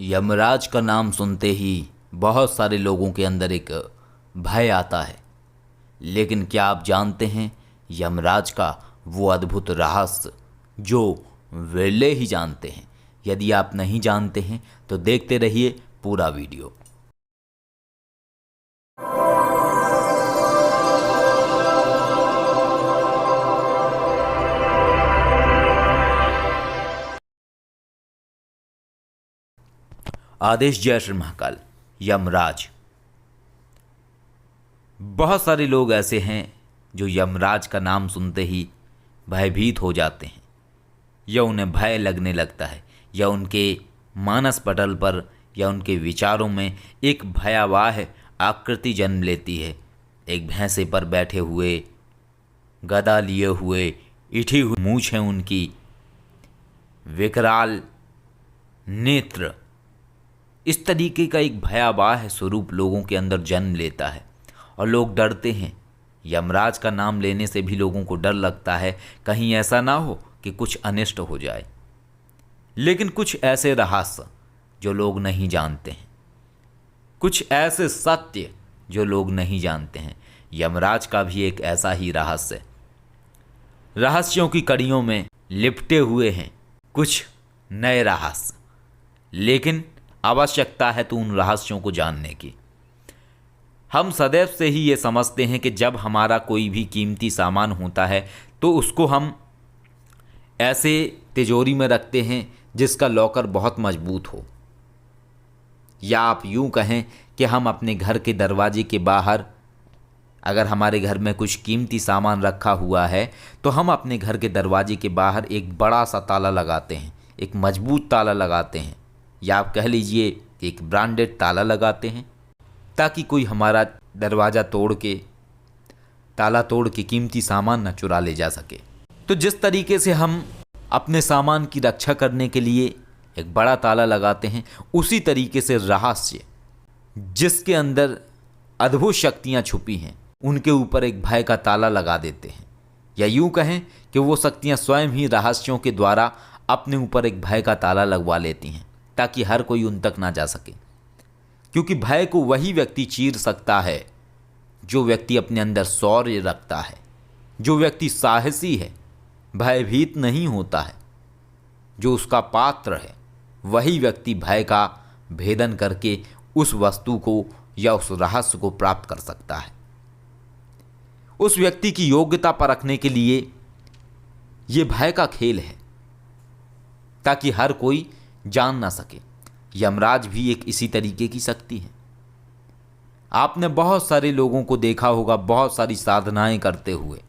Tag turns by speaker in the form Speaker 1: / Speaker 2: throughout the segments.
Speaker 1: यमराज का नाम सुनते ही बहुत सारे लोगों के अंदर एक भय आता है। लेकिन क्या आप जानते हैं यमराज का वो अद्भुत रहस्य जो वेले ही जानते हैं? यदि आप नहीं जानते हैं तो देखते रहिए पूरा वीडियो। आदेश जय श्री महाकाल। यमराज। बहुत सारे लोग ऐसे हैं जो यमराज का नाम सुनते ही भयभीत हो जाते हैं, या उन्हें भय लगने लगता है, या उनके मानस पटल पर या उनके विचारों में एक भयावह आकृति जन्म लेती है। एक भैंसे पर बैठे हुए, गदा लिए हुए, इठी हुई मूंछ है उनकी, विकराल नेत्र, इस तरीके का एक भयावह स्वरूप लोगों के अंदर जन्म लेता है और लोग डरते हैं। यमराज का नाम लेने से भी लोगों को डर लगता है, कहीं ऐसा ना हो कि कुछ अनिष्ट हो जाए। लेकिन कुछ ऐसे रहस्य जो लोग नहीं जानते हैं, कुछ ऐसे सत्य जो लोग नहीं जानते हैं। यमराज का भी एक ऐसा ही रहस्य, रहस्यों की कड़ियों में लिपटे हुए हैं कुछ नए रहस्य, लेकिन आवश्यकता है तो उन रहस्यों को जानने की। हम सदैव से ही ये समझते हैं कि जब हमारा कोई भी कीमती सामान होता है तो उसको हम ऐसे तिजोरी में रखते हैं जिसका लॉकर बहुत मजबूत हो, या आप यूँ कहें कि हम अपने घर के दरवाजे के बाहर, अगर हमारे घर में कुछ कीमती सामान रखा हुआ है तो हम अपने घर के दरवाजे के बाहर एक बड़ा सा ताला लगाते हैं, एक मजबूत ताला लगाते हैं, या आप कह लीजिए कि एक ब्रांडेड ताला लगाते हैं, ताकि कोई हमारा दरवाज़ा तोड़ के, ताला तोड़ के कीमती सामान न चुरा ले जा सके। तो जिस तरीके से हम अपने सामान की रक्षा करने के लिए एक बड़ा ताला लगाते हैं, उसी तरीके से रहस्य जिसके अंदर अद्भुत शक्तियाँ छुपी हैं उनके ऊपर एक भय का ताला लगा देते हैं, या यूँ कहें कि वो शक्तियाँ स्वयं ही रहस्यों के द्वारा अपने ऊपर एक भय का ताला लगवा लेती हैं ताकि हर कोई उन तक ना जा सके। क्योंकि भय को वही व्यक्ति चीर सकता है जो व्यक्ति अपने अंदर शौर्य रखता है, जो व्यक्ति साहसी है, भयभीत नहीं होता है, जो उसका पात्र है, वही व्यक्ति भय का भेदन करके उस वस्तु को या उस रहस्य को प्राप्त कर सकता है। उस व्यक्ति की योग्यता परखने के लिए ये भय का खेल है ताकि हर कोई जान ना सके। यमराज भी एक इसी तरीके की शक्ति है। आपने बहुत सारे लोगों को देखा होगा बहुत सारी साधनाएं करते हुए,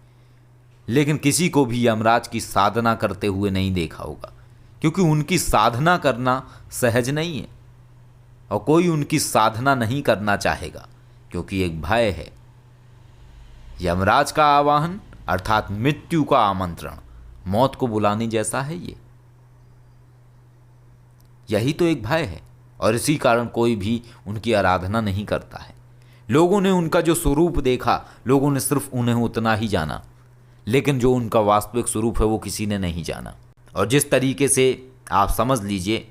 Speaker 1: लेकिन किसी को भी यमराज की साधना करते हुए नहीं देखा होगा, क्योंकि उनकी साधना करना सहज नहीं है और कोई उनकी साधना नहीं करना चाहेगा, क्योंकि एक भय है। यमराज का आवाहन अर्थात मृत्यु का आमंत्रण, मौत को बुलाने जैसा है ये। यही तो एक भय है और इसी कारण कोई भी उनकी आराधना नहीं करता है। लोगों ने उनका जो स्वरूप देखा, लोगों ने सिर्फ उन्हें उतना ही जाना, लेकिन जो उनका वास्तविक स्वरूप है वो किसी ने नहीं जाना। और जिस तरीके से आप समझ लीजिए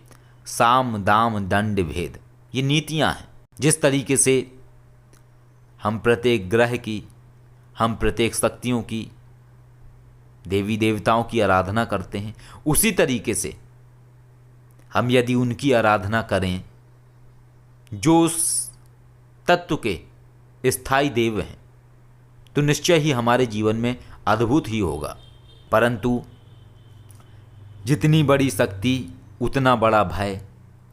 Speaker 1: साम दाम दंड भेद, ये नीतियां हैं। जिस तरीके से हम प्रत्येक ग्रह की, हम प्रत्येक शक्तियों की, देवी देवताओं की आराधना करते हैं, उसी तरीके से हम यदि उनकी आराधना करें जो उस तत्व के स्थायी देव हैं, तो निश्चय ही हमारे जीवन में अद्भुत ही होगा। परंतु जितनी बड़ी शक्ति उतना बड़ा भय,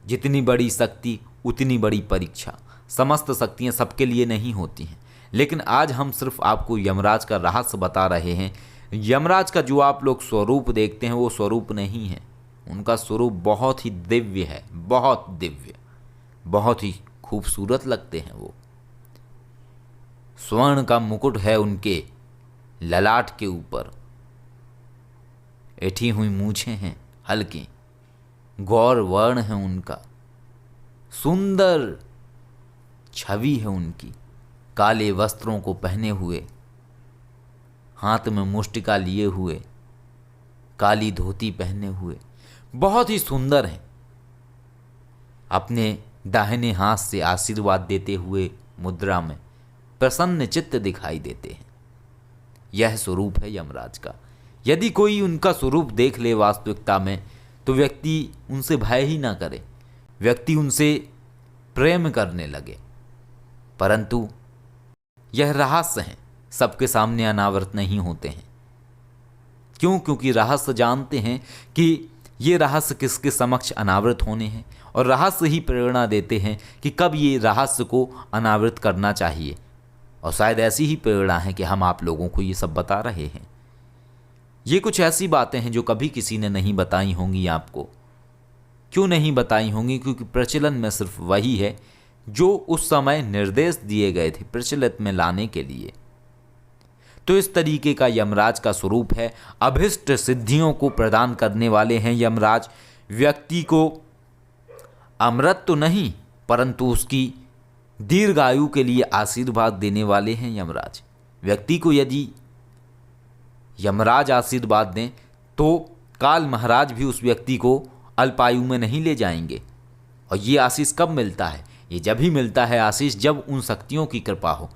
Speaker 1: जितनी बड़ी शक्ति उतनी बड़ी परीक्षा। समस्त शक्तियाँ सबके लिए नहीं होती हैं, लेकिन आज हम सिर्फ आपको यमराज का रहस्य बता रहे हैं। यमराज का जो आप लोग स्वरूप देखते हैं वो स्वरूप नहीं है, उनका स्वरूप बहुत ही दिव्य है, बहुत दिव्य, बहुत ही खूबसूरत लगते हैं वो। स्वर्ण का मुकुट है उनके ललाट के ऊपर, ऐठी हुई मूछें हैं हल्की, गौर वर्ण है उनका, सुंदर छवि है उनकी, काले वस्त्रों को पहने हुए, हाथ में मुष्टिका लिए हुए, काली धोती पहने हुए, बहुत ही सुंदर हैं। अपने दाहिने हाथ से आशीर्वाद देते हुए मुद्रा में प्रसन्न चित्त दिखाई देते हैं। यह स्वरूप है यमराज का। यदि कोई उनका स्वरूप देख ले वास्तविकता में तो व्यक्ति उनसे भय ही ना करे, व्यक्ति उनसे प्रेम करने लगे। परंतु यह रहस्य हैं, सबके सामने अनावृत नहीं होते हैं। क्यों? क्योंकि रहस्य जानते हैं कि ये रहस्य किसके समक्ष अनावृत होने हैं, और रहस्य ही प्रेरणा देते हैं कि कब ये रहस्य को अनावृत करना चाहिए। और शायद ऐसी ही प्रेरणा है कि हम आप लोगों को ये सब बता रहे हैं। ये कुछ ऐसी बातें हैं जो कभी किसी ने नहीं बताई होंगी आपको। क्यों नहीं बताई होंगी? क्योंकि प्रचलन में सिर्फ वही है जो उस समय निर्देश दिए गए थे प्रचलित में लाने के लिए। तो इस तरीके का यमराज का स्वरूप है। अभिष्ट सिद्धियों को प्रदान करने वाले हैं यमराज। व्यक्ति को अमृत तो नहीं परंतु उसकी दीर्घायु के लिए आशीर्वाद देने वाले हैं यमराज। व्यक्ति को यदि यमराज आशीर्वाद दें तो काल महाराज भी उस व्यक्ति को अल्पायु में नहीं ले जाएंगे। और ये आशीष कब मिलता है? ये जब ही मिलता है आशीष जब उन शक्तियों की कृपा हो।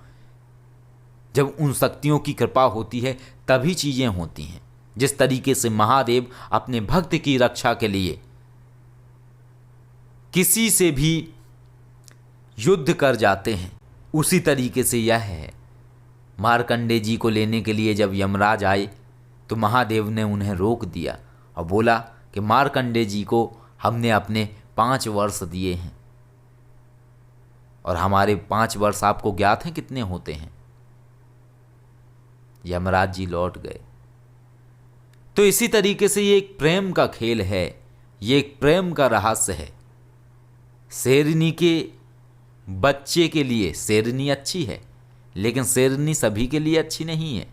Speaker 1: जब उन शक्तियों की कृपा होती है तभी चीज़ें होती हैं। जिस तरीके से महादेव अपने भक्त की रक्षा के लिए किसी से भी युद्ध कर जाते हैं, उसी तरीके से यह है। मार्कंडेय जी को लेने के लिए जब यमराज आए तो महादेव ने उन्हें रोक दिया और बोला कि मार्कंडेय जी को हमने अपने 5 वर्ष दिए हैं, और हमारे 5 वर्ष आपको ज्ञात हैं कितने होते हैं? यमराज जी लौट गए। तो इसी तरीके से ये एक प्रेम का खेल है, ये एक प्रेम का रहस्य है। शेरनी के बच्चे के लिए शेरनी अच्छी है, लेकिन शेरनी सभी के लिए अच्छी नहीं है।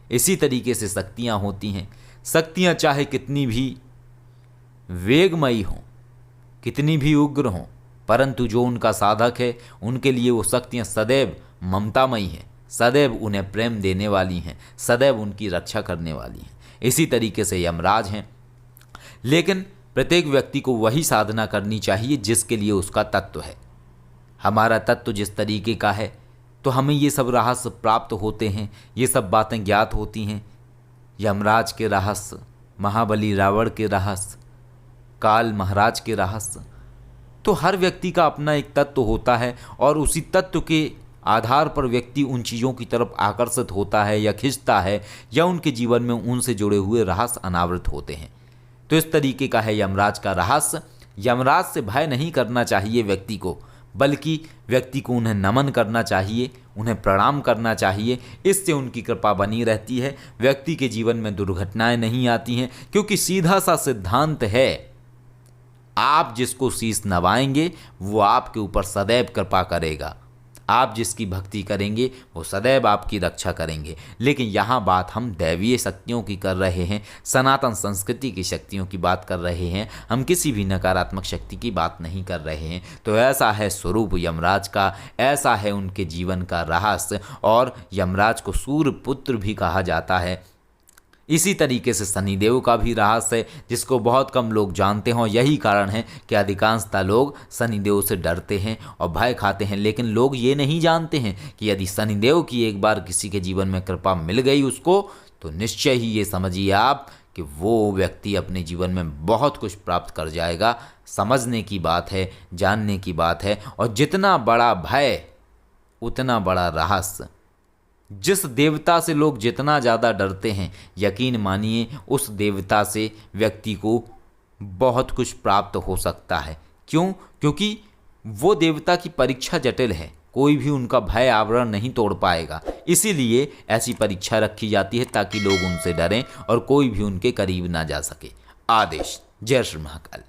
Speaker 1: इसी तरीके से शक्तियाँ होती हैं। शक्तियाँ चाहे कितनी भी वेगमयी हों, कितनी भी उग्र हों, परंतु जो उनका साधक है उनके लिए वो शक्तियाँ सदैव ममतामयी हैं, सदैव उन्हें प्रेम देने वाली हैं, सदैव उनकी रक्षा करने वाली हैं। इसी तरीके से यमराज हैं। लेकिन प्रत्येक व्यक्ति को वही साधना करनी चाहिए जिसके लिए उसका तत्व है। हमारा तत्व जिस तरीके का है तो हमें ये सब रहस्य प्राप्त होते हैं, ये सब बातें ज्ञात होती हैं। यमराज के रहस्य, महाबली रावण के रहस्य, काल महाराज के रहस्य। तो हर व्यक्ति का अपना एक तत्व होता है और उसी तत्व के आधार पर व्यक्ति उन चीज़ों की तरफ आकर्षित होता है या खिंचता है, या उनके जीवन में उनसे जुड़े हुए रहस्य अनावृत होते हैं। तो इस तरीके का है यमराज का रहस्य। यमराज से भय नहीं करना चाहिए व्यक्ति को, बल्कि व्यक्ति को उन्हें नमन करना चाहिए, उन्हें प्रणाम करना चाहिए। इससे उनकी कृपा बनी रहती है, व्यक्ति के जीवन में दुर्घटनाएं नहीं आती हैं। क्योंकि सीधा सा सिद्धांत है, आप जिसको शीश नवाएंगे वो आपके ऊपर सदैव कृपा करेगा। आप जिसकी भक्ति करेंगे वो सदैव आपकी रक्षा करेंगे। लेकिन यहाँ बात हम दैवीय शक्तियों की कर रहे हैं, सनातन संस्कृति की शक्तियों की बात कर रहे हैं, हम किसी भी नकारात्मक शक्ति की बात नहीं कर रहे हैं। तो ऐसा है स्वरूप यमराज का, ऐसा है उनके जीवन का रहस्य। और यमराज को सूर्य पुत्र भी कहा जाता है। इसी तरीके से शनिदेव का भी रहस्य है जिसको बहुत कम लोग जानते हैं। यही कारण है कि अधिकांशतः लोग शनिदेव से डरते हैं और भय खाते हैं। लेकिन लोग ये नहीं जानते हैं कि यदि शनिदेव की एक बार किसी के जीवन में कृपा मिल गई उसको, तो निश्चय ही ये समझिए आप कि वो व्यक्ति अपने जीवन में बहुत कुछ प्राप्त कर जाएगा। समझने की बात है, जानने की बात है। और जितना बड़ा भय उतना बड़ा रहस्य। जिस देवता से लोग जितना ज़्यादा डरते हैं, यकीन मानिए उस देवता से व्यक्ति को बहुत कुछ प्राप्त हो सकता है। क्यों? क्योंकि वो देवता की परीक्षा जटिल है, कोई भी उनका भय आवरण नहीं तोड़ पाएगा। इसीलिए ऐसी परीक्षा रखी जाती है ताकि लोग उनसे डरें और कोई भी उनके करीब ना जा सके। आदेश। जय श्री महाकाल।